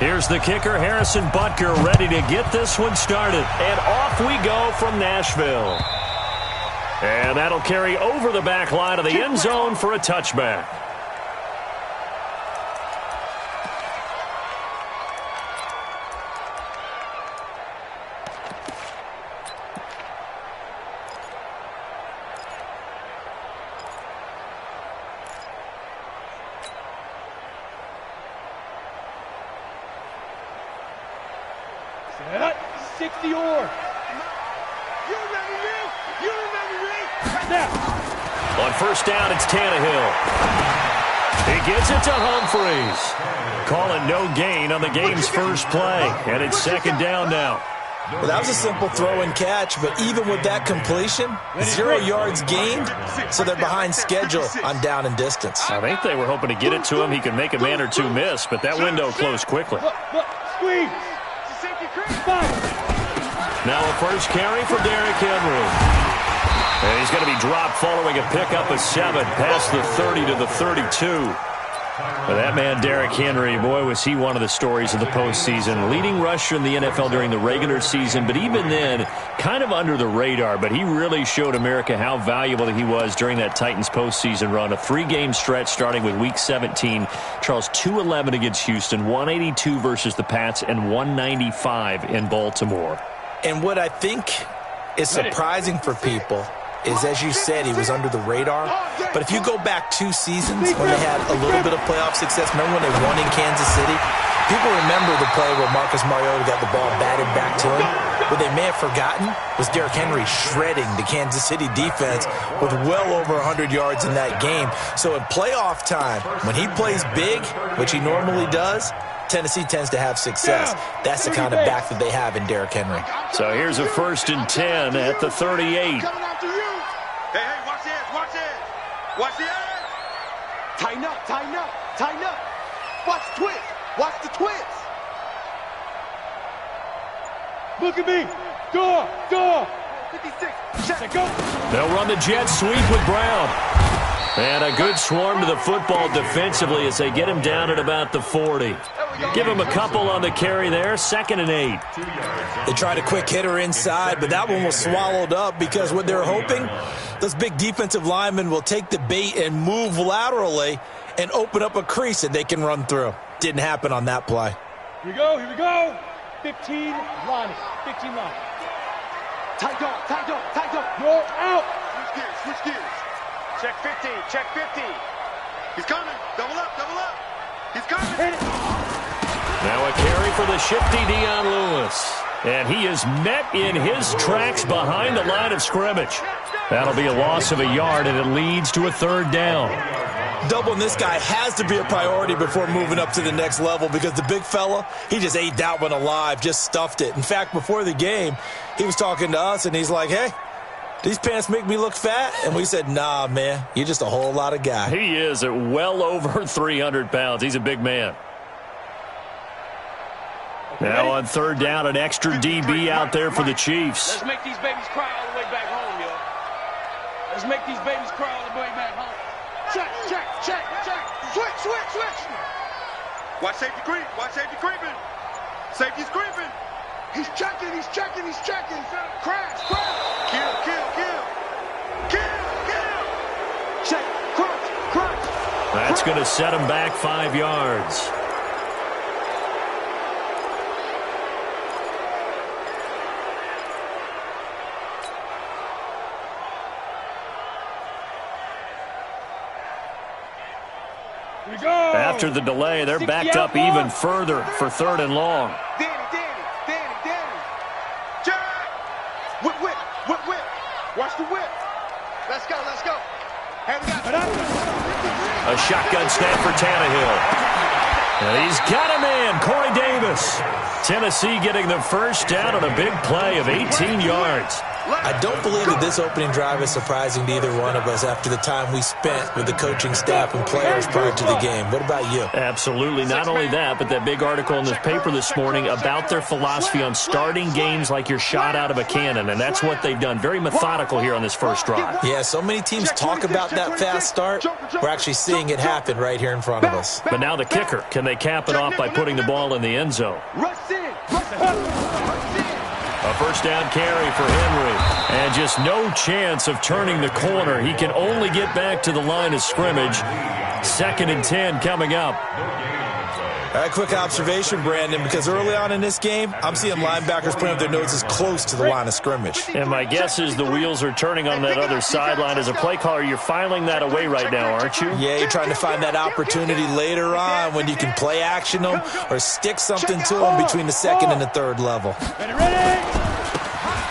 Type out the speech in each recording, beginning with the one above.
Here's the kicker, Harrison Butker, ready to get this one started. And off we go from Nashville. And that'll carry over the back line of the end zone for a touchback. Set, 60 or. You remember me? You remember me? Now. On first down, it's Tannehill. He gives it to Humphreys. Calling no gain on the game's first play. And it's second down now. Well, that was a simple throw and catch, but even with that completion, 0 yards gained, so they're behind schedule on down and distance. I think they were hoping to get it to him. He could make a man or two miss, but that window closed quickly. Look, squeeze. Now a first carry for Derrick Henry. And he's going to be dropped following a pickup of 7 past the 30 to the 32. But that man, Derrick Henry, boy, was he one of the stories of the postseason. Leading rusher in the NFL during the regular season, but even then, kind of under the radar. But he really showed America how valuable he was during that Titans postseason run. A 3-game stretch starting with Week 17. Charles, 2-11 against Houston, 182 versus the Pats, and 195 in Baltimore. And what I think is surprising for people is, as you said, he was under the radar. But if you go back 2 seasons when they had a little bit of playoff success, remember when they won in Kansas City? People remember the play where Marcus Mariota got the ball batted back to him. What they may have forgotten was Derrick Henry shredding the Kansas City defense with well over 100 yards in that game. So in playoff time, when he plays big, which he normally does, Tennessee tends to have success. That's the kind of back that they have in Derrick Henry. So here's a 1st and 10 at the 38. Hey, watch the edge, watch the edge. Watch the edge. Tighten up, tighten up, tighten up. Watch the twist, watch the twist. Look at me. Go. 56, check, go. They'll run the jet sweep with Brown. And a good swarm to the football defensively as they get him down at about the 40. Give him a couple on the carry there, 2nd and 8. They tried a quick hitter inside, but that one was swallowed up because what they're hoping, those big defensive linemen will take the bait and move laterally and open up a crease that they can run through. Didn't happen on that play. Here we go. 15 line. 15 line. Tight dog. You're out. Switch gears. Check 50, check 50. He's coming. Double up. He's coming. Hit it. Now a carry for the shifty Dion Lewis. And he is met in his tracks behind the line of scrimmage. That'll be a loss of a yard, and it leads to a 3rd down. Doubling this guy has to be a priority before moving up to the next level because the big fella, he just ate that one alive, just stuffed it. In fact, before the game, he was talking to us, and he's like, hey, these pants make me look fat? And we said, nah, man, you're just a whole lot of guy. He is at well over 300 pounds. He's a big man. Now on 3rd down, an extra DB out there for the Chiefs. Let's make these babies cry all the way back home, yo. Let's make these babies cry all the way back home. Check. Switch. Watch safety creeping. Safety's creeping. He's checking. Crash. Kill. Check, crunch. That's going to set him back 5 yards. After the delay, they're backed up even further for 3rd and long. Danny. Jack! Whip. Watch the whip. Let's go. A shotgun snap for Tannehill. And he's got a man, Corey Davis. Tennessee getting the first down on a big play of 18 yards. I don't believe that this opening drive is surprising to either one of us after the time we spent with the coaching staff and players prior to the game. What about you? Absolutely. Not only that, but that big article in this paper this morning about their philosophy on starting games like you're shot out of a cannon, and that's what they've done. Very methodical here on this first drive. Yeah, so many teams talk about that fast start. We're actually seeing it happen right here in front of us. But now the kicker. Can they cap it off by putting the ball in the end zone? A first down carry for Henry. And just no chance of turning the corner. He can only get back to the line of scrimmage. 2nd and 10 coming up. All right, quick observation, Brandon, because early on in this game, I'm seeing linebackers putting up their noses close to the line of scrimmage. And my guess is the wheels are turning on that other sideline. As a play caller, you're filing that away right now, aren't you? Yeah, you're trying to find that opportunity later on when you can play action them or stick something to them between the 2nd and the 3rd level.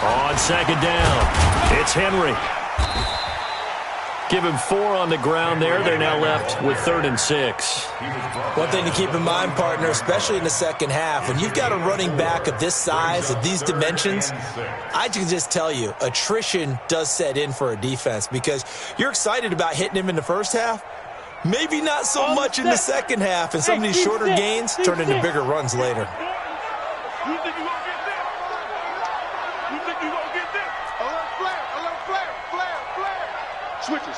On 2nd down, it's Henry. Give him 4 on the ground there. They're now left with 3rd and 6. One thing to keep in mind, partner, especially in the second half, when you've got a running back of this size, of these dimensions, I can just tell you, attrition does set in for a defense because you're excited about hitting him in the first half. Maybe not so much in the second half, and some of these shorter gains turn into bigger runs later.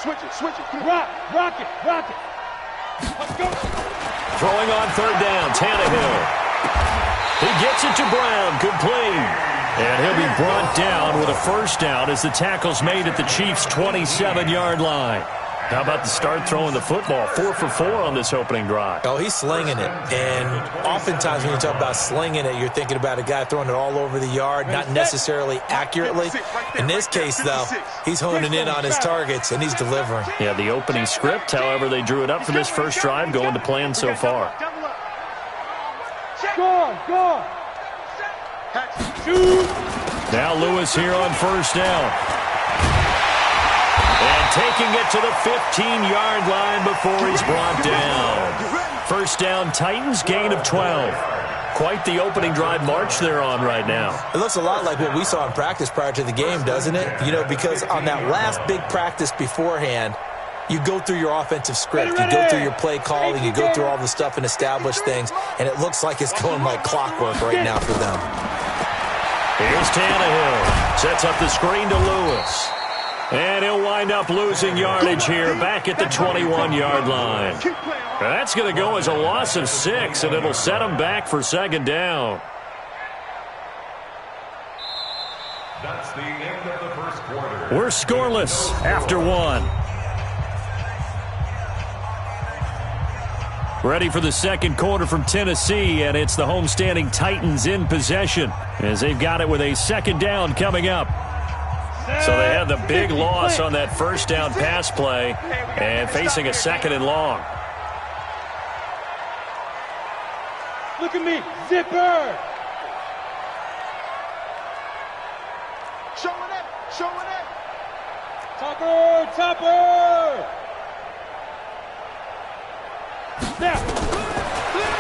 Switch it. Rock it. Let's go. Throwing on 3rd down, Tannehill. He gets it to Brown, complete. And he'll be brought down with a first down as the tackle's made at the Chiefs' 27-yard line. How about the start throwing the football? 4 for 4 on this opening drive. Oh, he's slinging it. And oftentimes when you talk about slinging it, you're thinking about a guy throwing it all over the yard, not necessarily accurately. In this case, though, he's honing in on his targets, and he's delivering. Yeah, the opening script, however, they drew it up for this first drive, going to plan so far. Go. Now Lewis here on first down. And taking it to the 15-yard line before he's brought down. First down, Titans, gain of 12. Quite the opening drive march they're on right now. It looks a lot like what we saw in practice prior to the game, doesn't it? You know, because on that last big practice beforehand, you go through your offensive script, you go through your play calling, you go through all the stuff and establish things, and it looks like it's going like clockwork right now for them. Here's Tannehill. Sets up the screen to Lewis. And he'll wind up losing yardage here back at the 21-yard line. That's going to go as a loss of 6, and it'll set him back for 2nd down. That's the end of the first quarter. We're scoreless after 1. Ready for the second quarter from Tennessee, and it's the homestanding Titans in possession as they've got it with a 2nd down coming up. So they had the big loss on that first down pass play and facing a 2nd and long. Look at me, zipper. Showing it. Topper.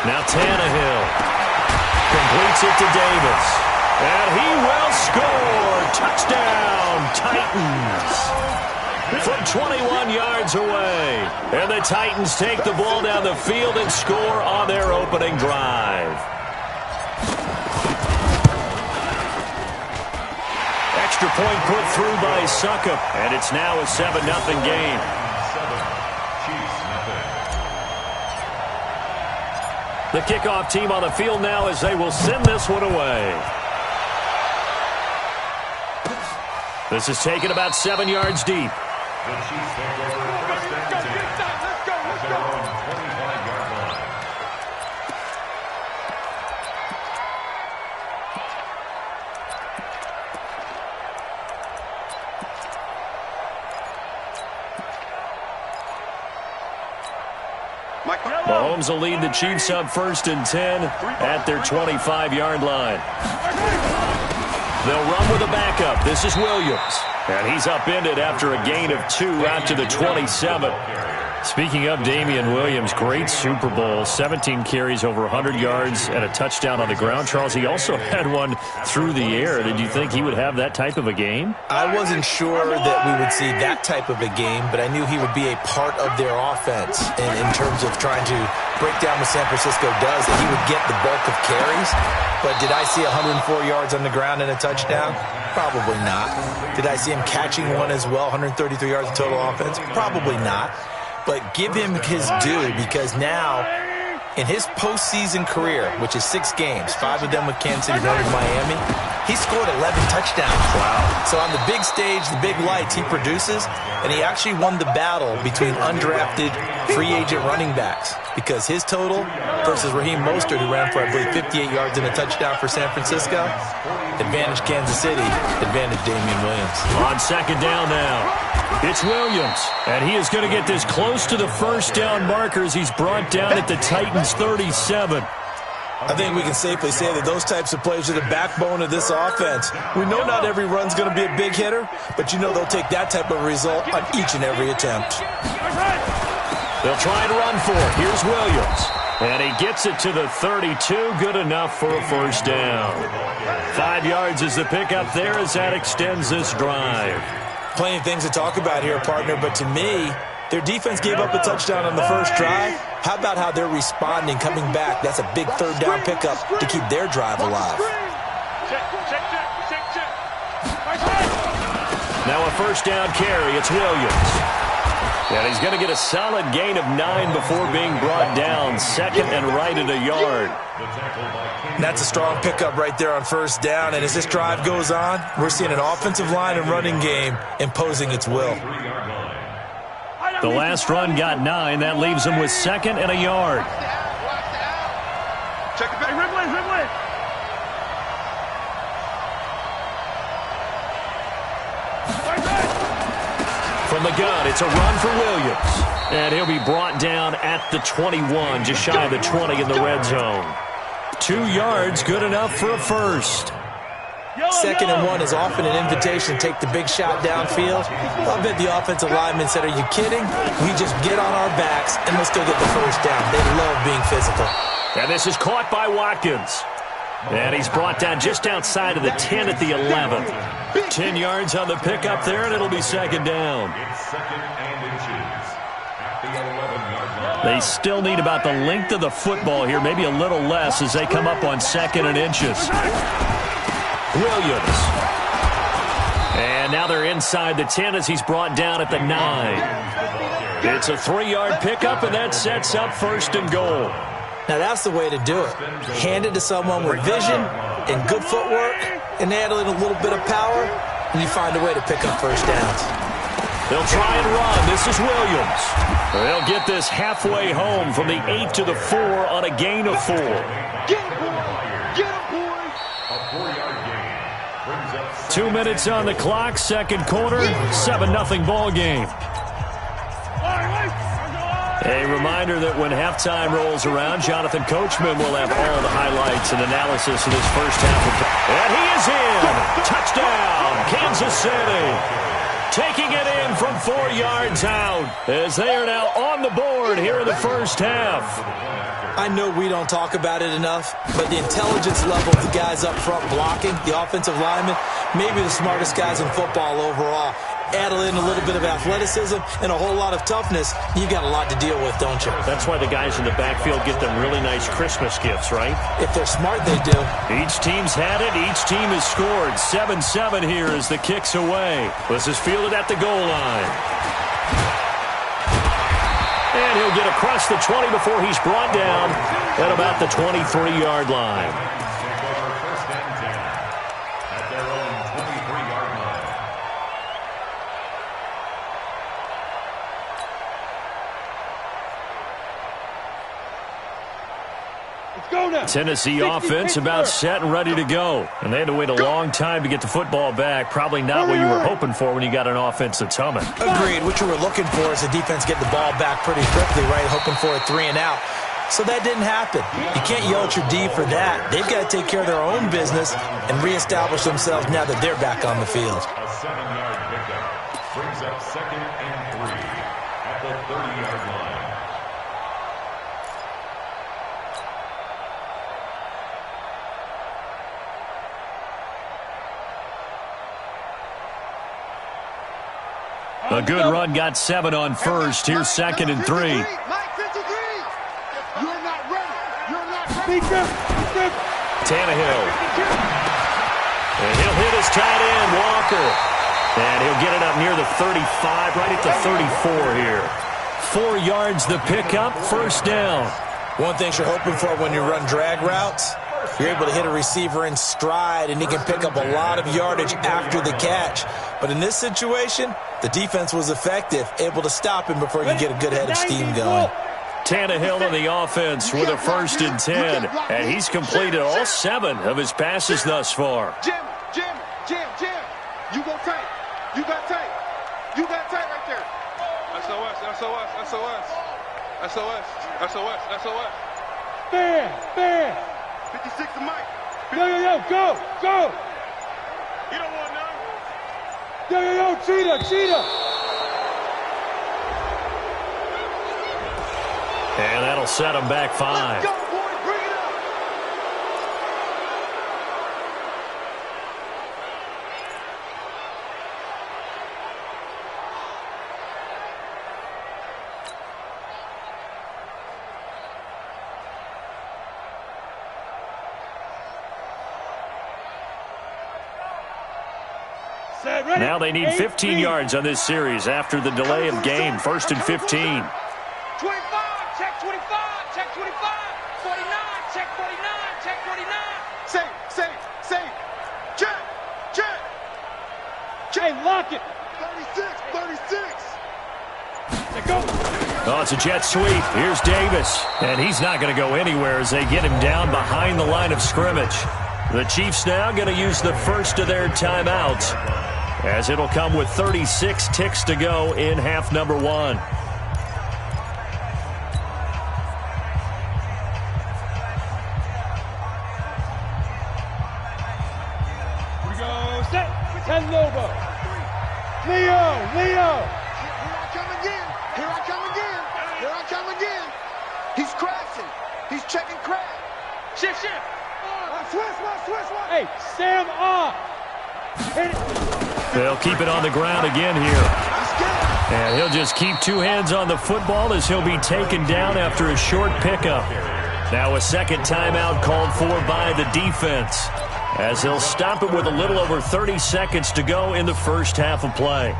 Now Tannehill completes it to Davis. And he will score. Touchdown, Titans. From 21 yards away. And the Titans take the ball down the field and score on their opening drive. Extra point put through by Succop. And it's now a 7-0 game. The kickoff team on the field now as they will send this one away. This is taken about 7 yards deep. The Chiefs take over first and 10 at their own 25-yard line. Mahomes will lead the Chiefs up 1st and 10 at their 25-yard line. They'll run with a backup. This is Williams. And he's upended after a gain of 2 out to the 27. Speaking of Damian Williams, great Super Bowl, 17 carries, over 100 yards, and a touchdown on the ground. Charles, he also had one through the air. Did you think he would have that type of a game? I wasn't sure that we would see that type of a game, but I knew he would be a part of their offense in terms of trying to break down what San Francisco does, that he would get the bulk of carries. But did I see 104 yards on the ground and a touchdown? Probably not. Did I see him catching one as well, 133 yards of total offense? Probably not. But give him his due, because now, in his postseason career, which is 6 games, 5 of them with Kansas City, 1 with Miami, he scored 11 touchdowns. Wow. So on the big stage, the big lights, he produces, and he actually won the battle between undrafted free agent running backs, because his total versus Raheem Mostert, who ran for, I believe, 58 yards and a touchdown for San Francisco, advantage Kansas City, advantage Damian Williams. On second down now, it's Williams, and he is going to get this close to the first down markers. He's brought down at the Titans' 37. I think we can safely say that those types of plays are the backbone of this offense. We know not every run's going to be a big hitter, but you know they'll take that type of result on each and every attempt. They'll try and run for it. Here's Williams, and he gets it to the 32. Good enough for a first down. 5 yards is the pickup there as that extends this drive. Plenty of things to talk about here, partner, but to me, their defense gave up a touchdown on the first drive. How about how they're responding, coming back? That's a big third down pickup to keep their drive alive. Now a first down carry. It's Williams. And he's going to get a solid gain of 9 before being brought down. Second and right at a yard. That's a strong pickup right there on first down. And as this drive goes on, we're seeing an offensive line and running game imposing its will. The last run got 9. That leaves him with second and a yard. Check it back. Ridley. From the gun, it's a run for Williams. And he'll be brought down at the 21, just shy of the 20 in the red zone. 2 yards, good enough for a first. Second and 1 is often an invitation to take the big shot downfield. I bet the offensive lineman said, are you kidding? We just get on our backs and let's go get the first down. They love being physical. And this is caught by Watkins. And he's brought down just outside of the 10 at the 11. 10 yards on the pickup there, and it'll be second down. It's second and inches at the 11-yard line. They still need about the length of the football here, maybe a little less as they come up on second and inches. Williams. And now they're inside the 10 as he's brought down at the 9. It's a 3-yard pickup, and that sets up first and goal. Now that's the way to do it. Hand it to someone with vision and good footwork, and add in a little bit of power, and you find a way to pick up first downs. They'll try and run. This is Williams. They'll get this halfway home from the 8 to the 4 on a gain of 4. Get him, boy. A 4-yard gain brings up 2 minutes on the clock, second quarter, 7-0 ball game. A reminder that when halftime rolls around, Jonathan Coachman will have all the highlights and analysis of this first half. And he is in. Touchdown, Kansas City. Taking it in from 4 yards out as they are now on the board here in the first half. I know we don't talk about it enough, but the intelligence level of the guys up front blocking, the offensive linemen, maybe the smartest guys in football overall. Add in a little bit of athleticism and a whole lot of toughness, you got a lot to deal with, don't you? That's why the guys in the backfield get them really nice Christmas gifts, right? If they're smart, they do. Each team's had it. Each team has scored. 7-7 here as the kick's away. This is fielded at the goal line. And he'll get across the 20 before he's brought down at about the 23-yard line. first and 10 at their own 23-yard line. Let's go now. Tennessee offense about set and ready to go. And they had to wait a long time to get the football back. Probably not what you were hoping for when you got an offense that's humming. Agreed. What you were looking for is the defense getting the ball back pretty quickly, right? Hoping for a 3 and out. So that didn't happen. You can't yell at your D for that. They've got to take care of their own business and reestablish themselves now that they're back on the field. A 7-yard pickup brings up second and 3 at the 30-yard line. A good run got 7 on first. Here's 2nd and 3. You're not ready. You're not ready. Tannehill. And he'll hit his tight end, Walker. And he'll get it up near the 35, right at the 34 here. 4 yards the pickup, first down. One thing you're hoping for when you run drag routes, you're able to hit a receiver in stride, and he can pick up a lot of yardage after the catch. But in this situation, the defense was effective, able to stop him before he could get a good head of steam going. Tannehill on the offense with a 1st and 10. And he's completed all 7 of his passes thus far. Jim. You go tight. You got tight. You got tight right there. SOS. Bam. 56 to Mike. Yo, go. You don't want none. Yo, cheetah. And that'll set him back 5. Let's go, boys. Bring it up. Now they need 15 yards on this series after the delay of game. 1st and 15. 25, check 25, check 25. 49, check 49, check 49. Say. Check. Hey, lock it. 36. Let's go. Oh, it's a jet sweep. Here's Davis. And he's not going to go anywhere as they get him down behind the line of scrimmage. The Chiefs now going to use the first of their timeouts, as it'll come with 36 ticks to go in half number 1. Here we go. Set. Lobo. Leo. Here I come again. He's crashing. He's checking crash. Shift. Switch. Hey, Sam off. They'll keep it on the ground again here. And he'll just keep 2 hands on the football as he'll be taken down after a short pickup. Now a second timeout called for by the defense, as he'll stop it with a little over 30 seconds to go in the first half of play.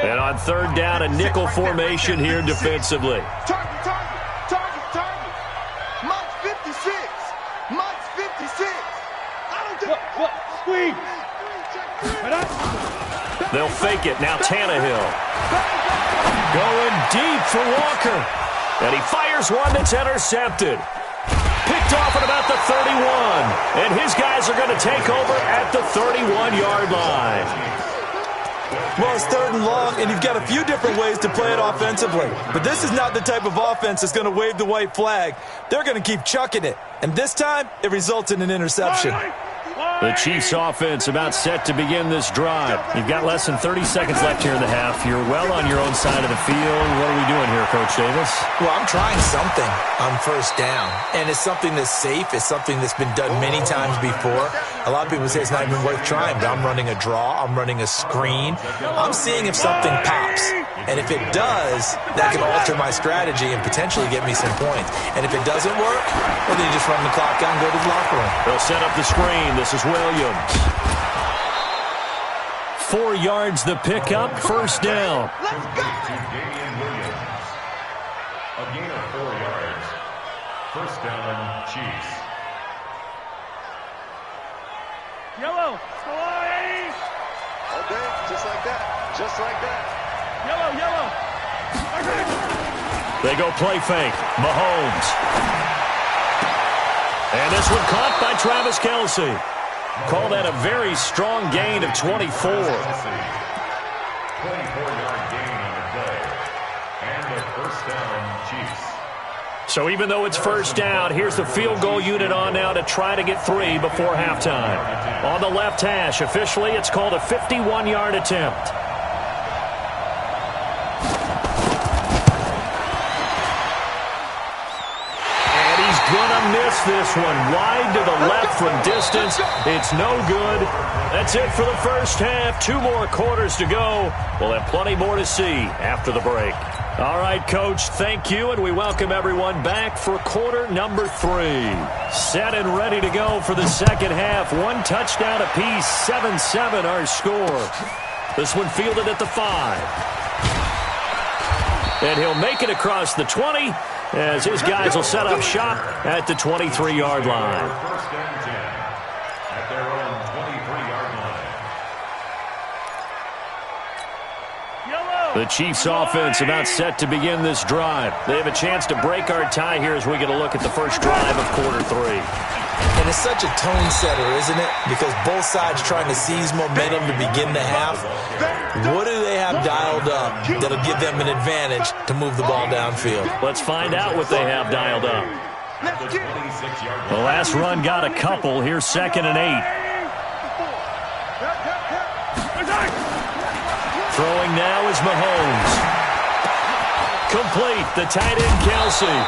And on 3rd down, a nickel formation here defensively. Target. Mike's 56. Squeeze. They'll fake it. Now Tannehill. Going deep for Walker. And he fires one that's intercepted. Picked off at about the 31. And his guys are going to take over at the 31-yard line. Well, it's 3rd and long, and you've got a few different ways to play it offensively. But this is not the type of offense that's going to wave the white flag. They're going to keep chucking it. And this time, it results in an interception. The Chiefs offense about set to begin this drive. You've got less than 30 seconds left here in the half. You're well on your own side of the field. What are we doing here, Coach Davis? Well, I'm trying something on 1st down, and it's something that's safe. It's something that's been done many times before. A lot of people say it's not even worth trying, but I'm running a draw. I'm running a screen. I'm seeing if something pops, and if it does, that can alter my strategy and potentially get me some points. And if it doesn't work, well, then you just run the clock out and go to the locker room. They'll set up the screen. This is Williams. 4 yards the pickup, 1st down. A gain of 4 yards. 1st down, Chiefs. Yellow. Come on, Eddie. Okay, just like that. Yellow. They go play fake. Mahomes. And this one caught by Travis Kelce. Call that a very strong gain of 24. 24-yard gain on the play. And a 1st down, Chiefs. So even though it's 1st down, here's the field goal unit on now to try to get 3 before halftime. On the left hash, officially, it's called a 51-yard attempt. And he's going to miss Misses this one wide to the left from distance. It's no good. That's it for the first half. 2 more quarters to go. We'll have plenty more to see after the break. All right, Coach, thank you, and we welcome everyone back for quarter number 3. Set and ready to go for the second half. 1 touchdown apiece, 7-7 our score. This one fielded at the 5. And he'll make it across the 20 as his guys will set up shop at the 23-yard line. First and 10 at their own 23-yard line. The Chiefs offense about set to begin this drive. They have a chance to break our tie here as we get a look at the first drive of quarter 3. And it's such a tone setter, isn't it? Because both sides trying to seize momentum to begin the half. What do they have dialed up that'll give them an advantage to move the ball downfield? Let's find out what they have dialed up. The last run got a couple. Here's 2nd and 8. Throwing now is Mahomes. Complete. The tight end, Kelsey.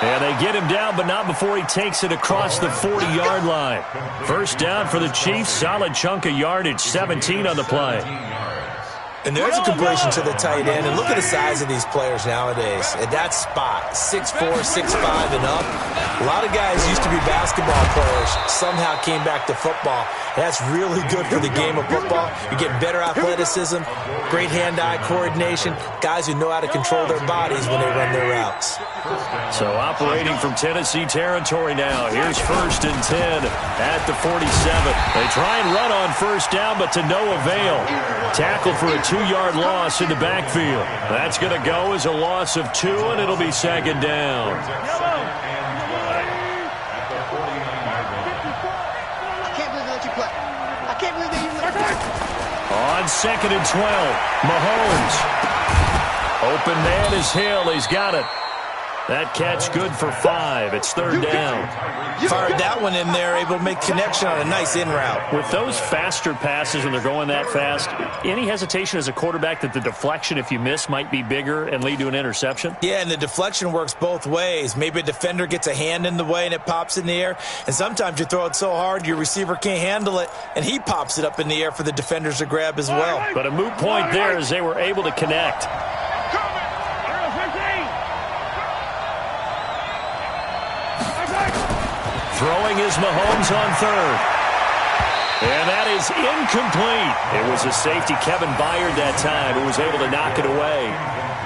And they get him down, but not before he takes it across the 40-yard line. First down for the Chiefs. Solid chunk of yardage. 17 on the play. And there's a completion to the tight end. And look at the size of these players nowadays. At that spot, 6'4", 6'5", and up. A lot of guys used to be basketball players. Somehow came back to football. That's really good for the game of football. You get better athleticism, great hand-eye coordination, guys who know how to control their bodies when they run their routes. So operating from Tennessee territory now. Here's 1st and 10 at the 47. They try and run on first down, but to no avail. Tackled for a 2-yard loss in the backfield. That's going to go as a loss of 2, and it'll be 2nd down. On 2nd and 12, Mahomes. Open man is Hill. He's got it. That catch good for 5. It's 3rd down. Fired that one in there, able to make connection on a nice in route. With those faster passes when they're going that fast, any hesitation as a quarterback that the deflection, if you miss, might be bigger and lead to an interception? Yeah, and the deflection works both ways. Maybe a defender gets a hand in the way and it pops in the air. And sometimes you throw it so hard your receiver can't handle it, and he pops it up in the air for the defenders to grab as well. But a moot point there as they were able to connect. Throwing is Mahomes on 3rd. And that is incomplete. It was a safety, Kevin Byard, that time, who was able to knock it away.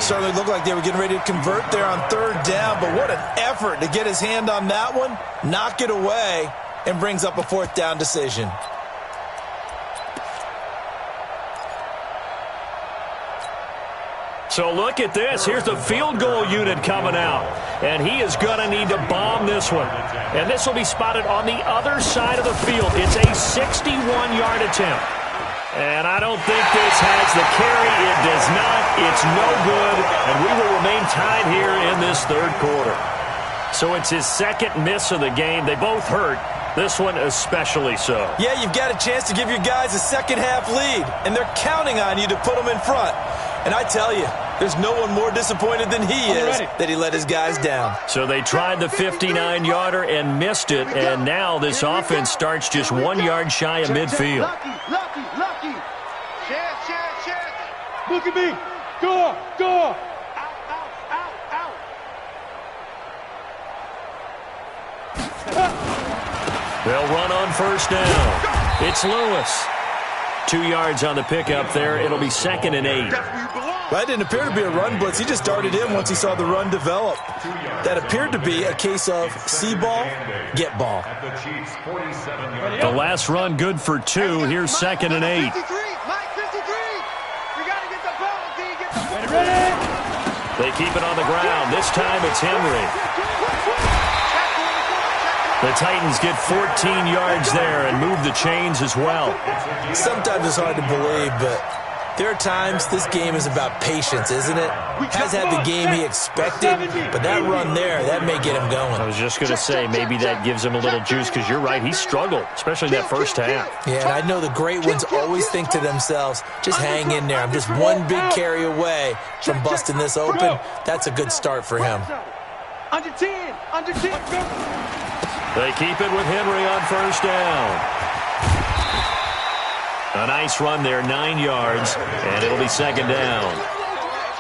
Certainly looked like they were getting ready to convert there on 3rd down, but what an effort to get his hand on that one, knock it away, and brings up a 4th down decision. So look at this. Here's the field goal unit coming out. And he is going to need to bomb this one. And this will be spotted on the other side of the field. It's a 61-yard attempt. And I don't think this has the carry. It does not. It's no good. And we will remain tied here in this 3rd quarter. So it's his 2nd miss of the game. They both hurt. This one especially so. Yeah, you've got a chance to give your guys a second-half lead. And they're counting on you to put them in front. And I tell you, there's no one more disappointed than he is that he let his guys down. So they tried the 59-yarder and missed it, and now this offense starts just 1 yard shy of midfield. Lucky. Chance. Look at me. Go. Out. They'll run on first down. It's Lewis. 2 yards on the pickup there. It'll be 2nd and 8. That didn't appear to be a run blitz. He just darted in once he saw the run develop. That appeared to be a case of see ball, get ball. The last run good for 2. Here's 2nd and 8. They keep it on the ground. This time it's Henry. The Titans get 14 yards there and move the chains as well. Sometimes it's hard to believe, but there are times this game is about patience, isn't it? Has had the game he expected, but that run there, that may get him going. I was just going to say, maybe that gives him a little juice, because you're right, he struggled, especially in that first half. Yeah, and I know the great ones always think to themselves, just hang in there. I'm just one big carry away from busting this open. That's a good start for him. Under 10. They keep it with Henry on first down. A nice run there, 9 yards, and it'll be second down.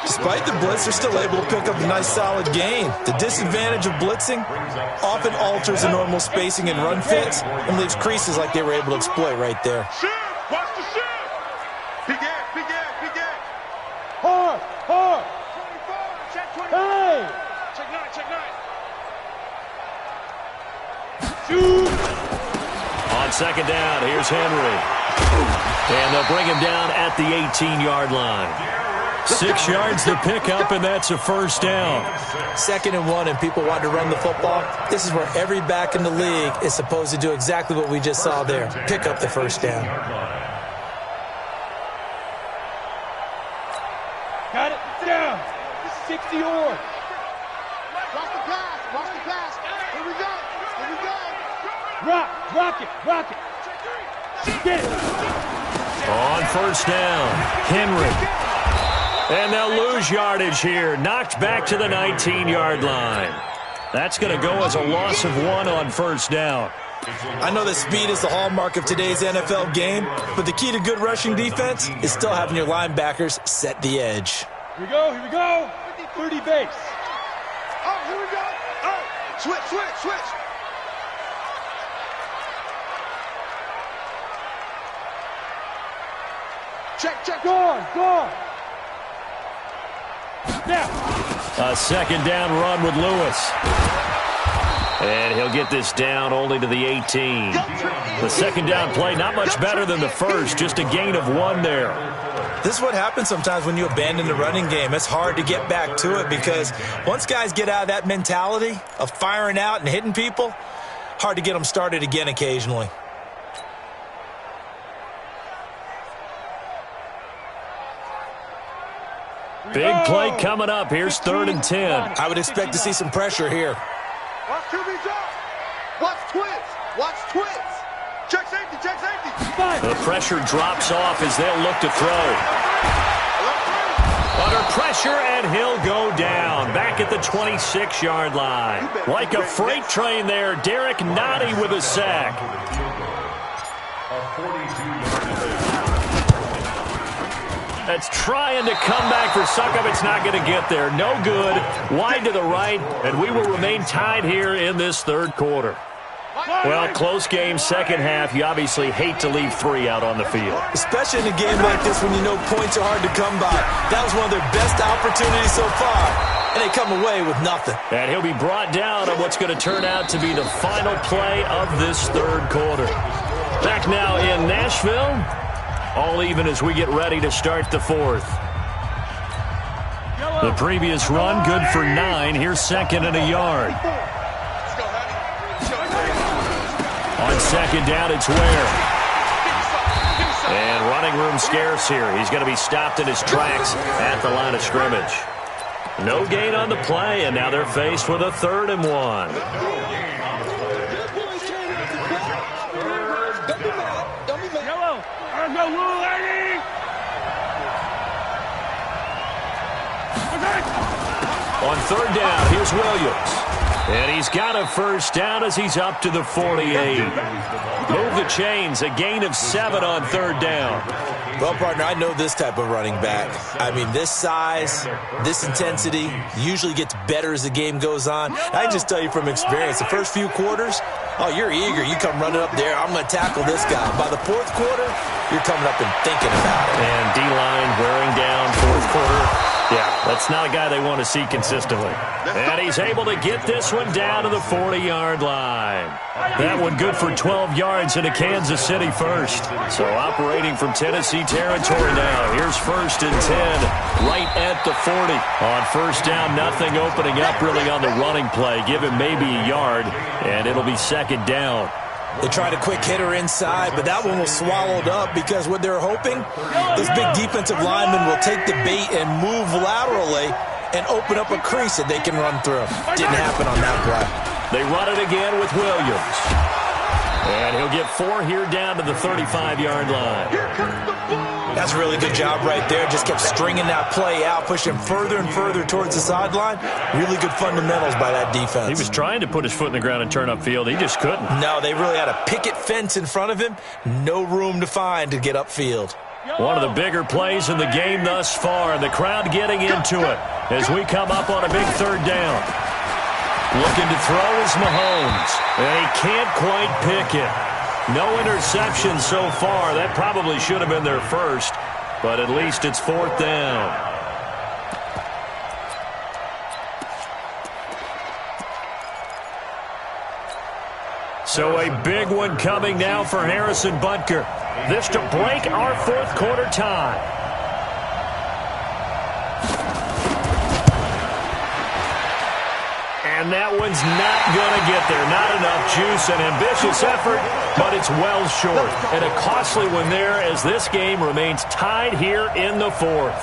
Despite the blitz, they're still able to pick up a nice, solid gain. The disadvantage of blitzing often alters the normal spacing and run fits and leaves creases like they were able to exploit right there. Shift! Watch the shift! Begin! Hard! Check 20. Hey! Check 9, check 9. Shoot! On second down, here's Henry. And they'll bring him down at the 18-yard line. 6 yards to pick up, and that's a first down. 2nd and 1, and people want to run the football. This is where every back in the league is supposed to do exactly what we just saw there. Pick up the first down. Got it down. 60 yards. Watch the pass. Here we go. Rock it. Get it. On first down, Henry. And they'll lose yardage here. Knocked back to the 19-yard line. That's going to go as a loss of 1 on first down. I know that speed is the hallmark of today's NFL game, but the key to good rushing defense is still having your linebackers set the edge. Here we go. 30 base. Oh, here we go. Oh, switch. Check. Go on. Now. A second down run with Lewis. And he'll get this down only to the 18. The second down play, not much better than the first, just a gain of 1 there. This is what happens sometimes when you abandon the running game. It's hard to get back to it because once guys get out of that mentality of firing out and hitting people, hard to get them started again occasionally. Big play coming up. Here's 3rd and 10. I would expect to see some pressure here. Watch QB drop. Watch twins. Check safety. The pressure drops off as they'll look to throw. Under pressure, and he'll go down. Back at the 26-yard line. Like a freight train there, Derek Nottie with a sack. That's trying to come back for Suckup. It's not going to get there. No good. Wide to the right, and we will remain tied here in this 3rd quarter. Well, close game, second half. You obviously hate to leave 3 out on the field. Especially in a game like this when you know points are hard to come by. That was one of their best opportunities so far, and they come away with nothing. And he'll be brought down on what's going to turn out to be the final play of this 3rd quarter. Back now in Nashville. All even as we get ready to start the 4th. The previous run, good for 9. Here's 2nd and a yard. On second down, it's Ware. And running room scarce here. He's going to be stopped in his tracks at the line of scrimmage. No gain on the play, and now they're faced with a 3rd and 1. On 3rd down, here's Williams. And he's got a first down as he's up to the 48. Move the chains, a gain of 7 on 3rd down. Well, partner, I know this type of running back. I mean, this size, this intensity usually gets better as the game goes on. I can just tell you from experience, the first few quarters, oh, you're eager. You come running up there, I'm going to tackle this guy. By the 4th quarter, you're coming up and thinking about it. And D-line wearing down 4th quarter. Yeah, that's not a guy they want to see consistently. And he's able to get this one down to the 40-yard line. That one good for 12 yards into Kansas City first. So operating from Tennessee territory now. Here's 1st and 10 right at the 40. On first down, nothing opening up really on the running play. Give him maybe a yard, and it'll be 2nd down. They tried a quick hitter inside, but that one was swallowed up because what they're hoping, those big defensive linemen will take the bait and move laterally and open up a crease that they can run through. Didn't happen on that play. They run it again with Williams. And he'll get 4 here down to the 35-yard line. That's a really good job right there. Just kept stringing that play out, pushing further and further towards the sideline. Really good fundamentals by that defense. He was trying to put his foot in the ground and turn upfield. He just couldn't. No, they really had a picket fence in front of him. No room to find to get upfield. One of the bigger plays in the game thus far, and the crowd getting into it as we come up on a big third down. Looking to throw is Mahomes, and he can't quite pick it. No interception so far. That probably should have been their first, but at least it's fourth down. So a big one coming now for Harrison Butker. This to break our fourth quarter tie. And that one's not going to get there. Not enough juice. An ambitious effort, but it's well short. And a costly one there as this game remains tied here in the fourth.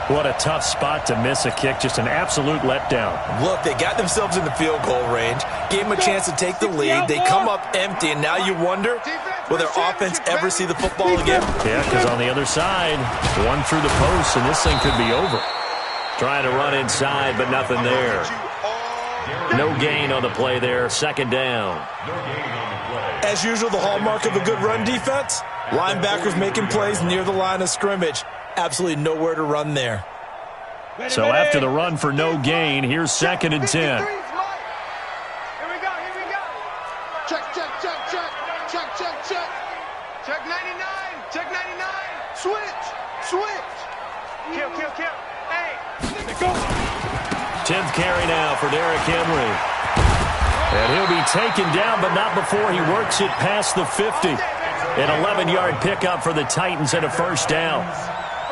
What a tough spot to miss a kick. Just an absolute letdown. Look, they got themselves in the field goal range, gave them a chance to take the lead. They come up empty, and now you wonder, will their offense ever see the football again? Yeah, because on the other side, one through the post, and this thing could be over. Trying to run inside, but nothing there. No gain on the play there. Second down. As usual, the hallmark of a good run defense, linebackers making plays near the line of scrimmage. Absolutely nowhere to run there. So after the run for no gain, here's second and 10. Here we go, here we go. Check, check, check, check. Check, check, check. Check 99, check 99. Switch, switch. Kill, kill, kill. Hey, go. 10th carry now for Derrick Henry. And he'll be taken down, but not before he works it past the 50. An 11-yard pickup for the Titans and a first down.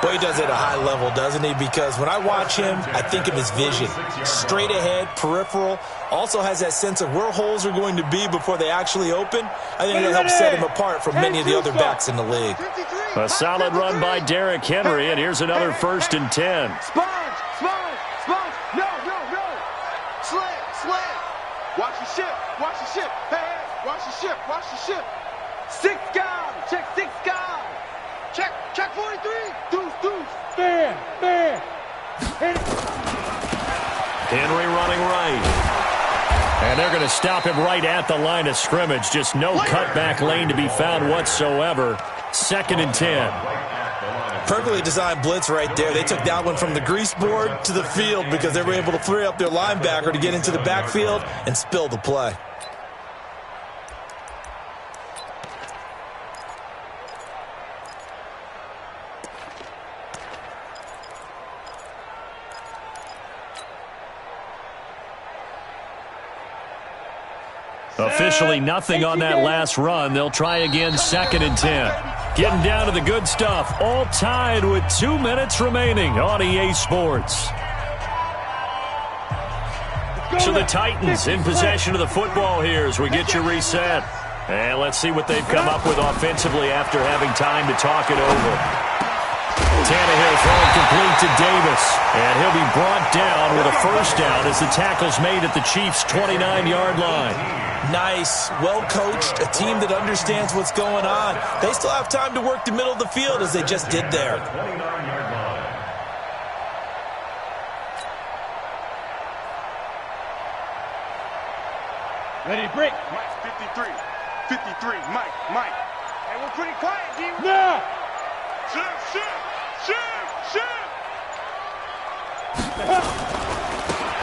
Boy, he does it at a high level, doesn't he? Because when I watch him, I think of his vision. Straight ahead, peripheral. Also has that sense of where holes are going to be before they actually open. I think that helps set him apart from many of the other backs in the league. A solid run by Derrick Henry, and here's another first and 10. Sponge, sponge, sponge. No, no, no. Slant, slant. Watch the ship, watch the ship. Hey, hey, watch the ship, watch the ship. Six guard, check six guard. Check 43. Deuce, deuce. Bam, bam. Henry running right. And they're going to stop him right at the line of scrimmage. Just no cutback lane to be found whatsoever. Second and 10. Perfectly designed blitz right there. They took that one from the grease board to the field because they were able to free up their linebacker to get into the backfield and spill the play. Officially nothing on that last run. They'll try again, second and 10. Getting down to the good stuff. All tied with 2 minutes remaining on EA Sports. So the Titans in possession of the football here as we get you reset. And let's see what they've come up with offensively after having time to talk it over. Tannehill throwing complete to Davis. And he'll be brought down with a first down as the tackle's made at the Chiefs' 29-yard line. Nice, well-coached, a team that understands what's going on. They still have time to work the middle of the field as they just did there. Ready to break. Mike, 53. 53. Mike. Hey, we're pretty quiet, D. Now. Shift.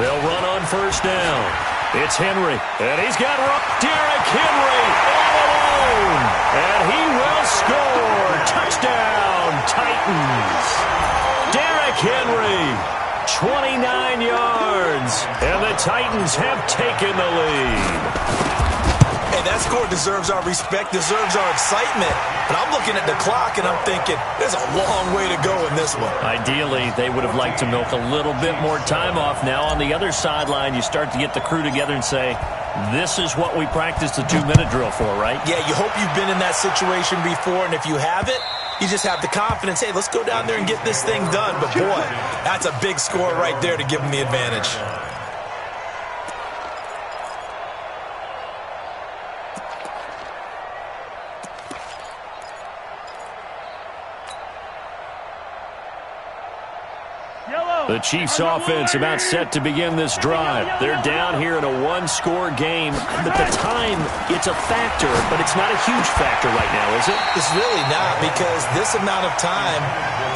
They'll run on first down. It's Henry, and he's got Derrick Henry all alone, and he will score. Touchdown, Titans. Derrick Henry, 29 yards, and the Titans have taken the lead. Hey, that score deserves our respect, deserves our excitement. But I'm looking at the clock, and I'm thinking, there's a long way to go in this one. Ideally, they would have liked to milk a little bit more time off. Now on the other sideline, you start to get the crew together and say, this is what we practiced the 2-minute drill for, right? Yeah, you hope you've been in that situation before, and if you haven't, you just have the confidence, hey, let's go down there and get this thing done. But, boy, that's a big score right there to give them the advantage. The Chiefs offense about set to begin this drive. They're down here in a one-score game. At the time, it's a factor, but it's not a huge factor right now, is it? It's really not, because this amount of time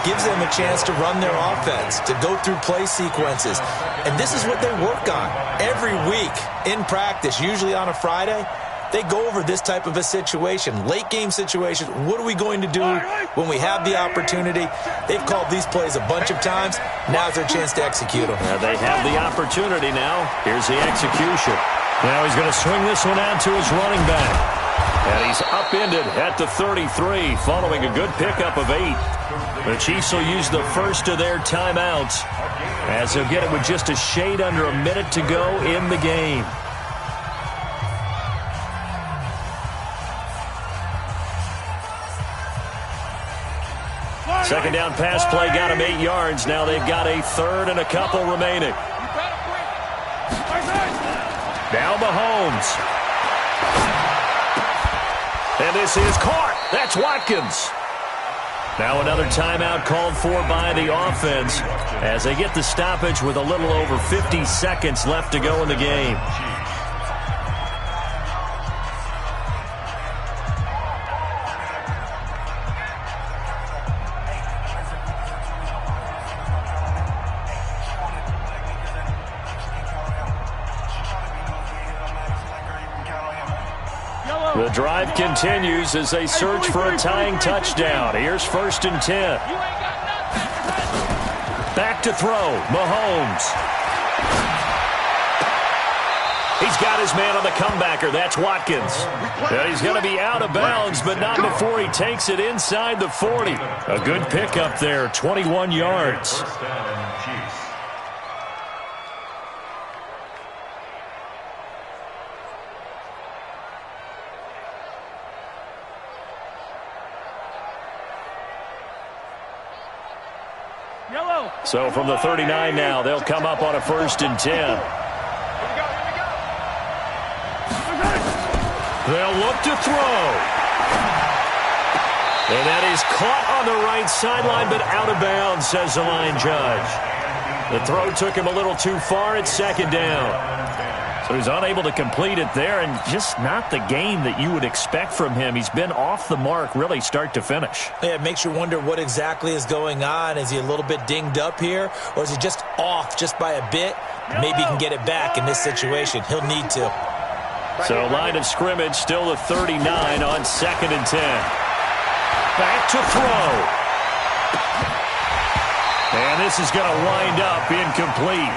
gives them a chance to run their offense, to go through play sequences. And this is what they work on every week in practice, usually on a Friday. They go over this type of a situation, late game situation. What are we going to do when we have the opportunity? They've called these plays a bunch of times. Now's their chance to execute them. They have the opportunity now. Here's the execution. Now he's going to swing this one out to his running back. And he's upended at the 33 following a good pickup of 8. The Chiefs will use the first of their timeouts as they'll get it with just a shade under a minute to go in the game. Second down pass play got him 8 yards. Now they've got a third and a couple remaining. Now Mahomes. And this is caught. That's Watkins. Now another timeout called for by the offense as they get the stoppage with a little over 50 seconds left to go in the game. The drive continues as they search for a tying touchdown. Here's 1st and 10. Back to throw. Mahomes. He's got his man on the comebacker. That's Watkins. And he's going to be out of bounds, but not before he takes it inside the 40. A good pickup there, 21 yards. So from the 39 now, they'll come up on a 1st and 10. They'll look to throw. And that is caught on the right sideline, but out of bounds, says the line judge. The throw took him a little too far. It's 2nd down. So he's unable to complete it there, and just not the game that you would expect from him. He's been off the mark really start to finish. Yeah, it makes you wonder what exactly is going on. Is he a little bit dinged up here, or is he just off just by a bit? Maybe he can get it back in this situation. He'll need to. So line of scrimmage still the 39 on 2nd and 10. Back to throw. And this is going to wind up incomplete.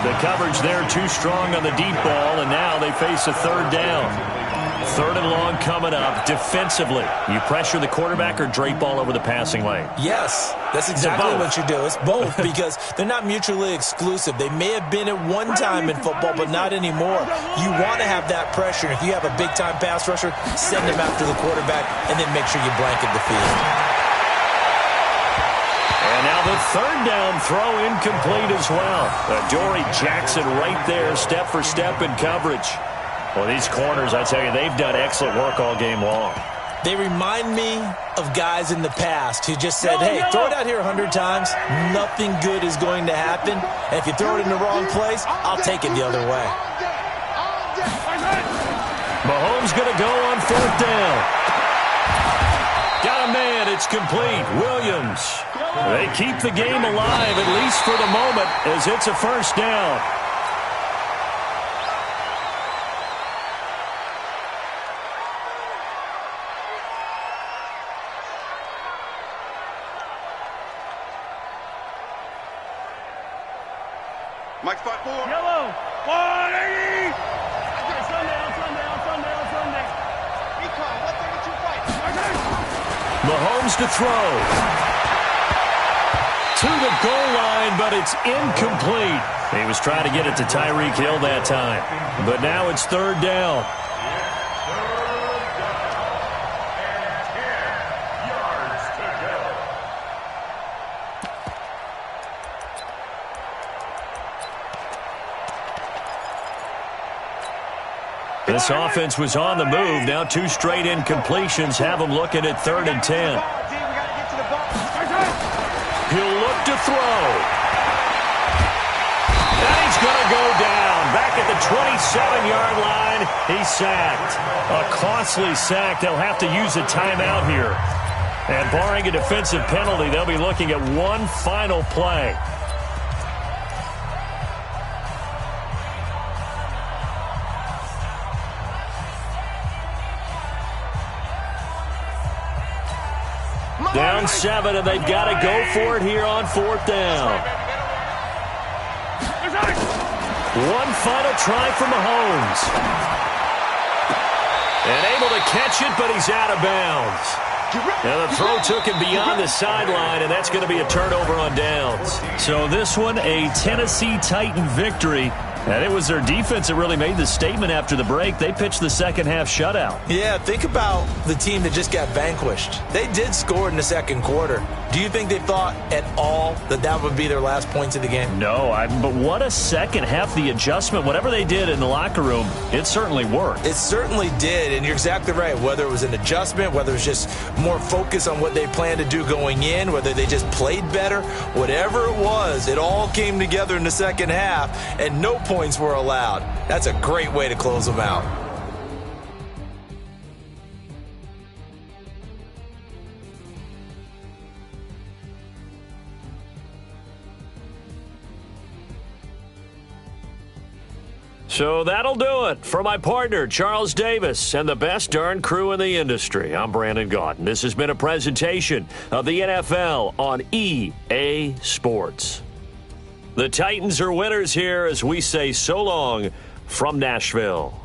The coverage there too strong on the deep ball, and now they face a 3rd down. 3rd and long coming up defensively. You pressure the quarterback or drape all over the passing lane? Yes, that's exactly what you do. It's both because they're not mutually exclusive. They may have been at one time in football, but not anymore. You want to have that pressure. If you have a big-time pass rusher, send him after the quarterback, and then make sure you blanket the field. And now the 3rd down throw incomplete as well. Adoree Jackson right there, step for step in coverage. Well, these corners, I tell you, they've done excellent work all game long. They remind me of guys in the past who just said, hey, throw it out here 100 times. Nothing good is going to happen. And if you throw it in the wrong place, I'll take it the other way. Mahomes going to go on 4th down. Got a man. It's complete. Williams. They keep the game alive, at least for the moment, as it's a 1st down. Mike spot 4. Yellow. 180. Sunday. Recon, 132 fight. Mahomes to throw. To the goal line, but it's incomplete. He was trying to get it to Tyreek Hill that time. But now it's 3rd down. This offense was on the move. Now 2 straight incompletions have them looking at 3rd and 10. He'll look to throw. He's going to go down. Back at the 27-yard line, he's sacked. A costly sack. They'll have to use a timeout here. And barring a defensive penalty, they'll be looking at one final play. Down 7, and they've got to go for it here on 4th down. One final try for Mahomes. And able to catch it, but he's out of bounds. Now the throw took him beyond the sideline, and that's going to be a turnover on downs. So this one, a Tennessee Titan victory. And it was their defense that really made the statement after the break. They pitched the second-half shutout. Yeah, think about the team that just got vanquished. They did score in the second quarter. Do you think they thought at all that that would be their last points of the game? No, but what a second half. The adjustment, whatever they did in the locker room, it certainly worked. It certainly did, and you're exactly right. Whether it was an adjustment, whether it was just more focus on what they planned to do going in, whether they just played better, whatever it was, it all came together in the second half, and no points were allowed. That's a great way to close them out. So that'll do it for my partner, Charles Davis, and the best darn crew in the industry. I'm Brandon Gaudin. This has been a presentation of the NFL on EA Sports. The Titans are winners here as we say so long from Nashville.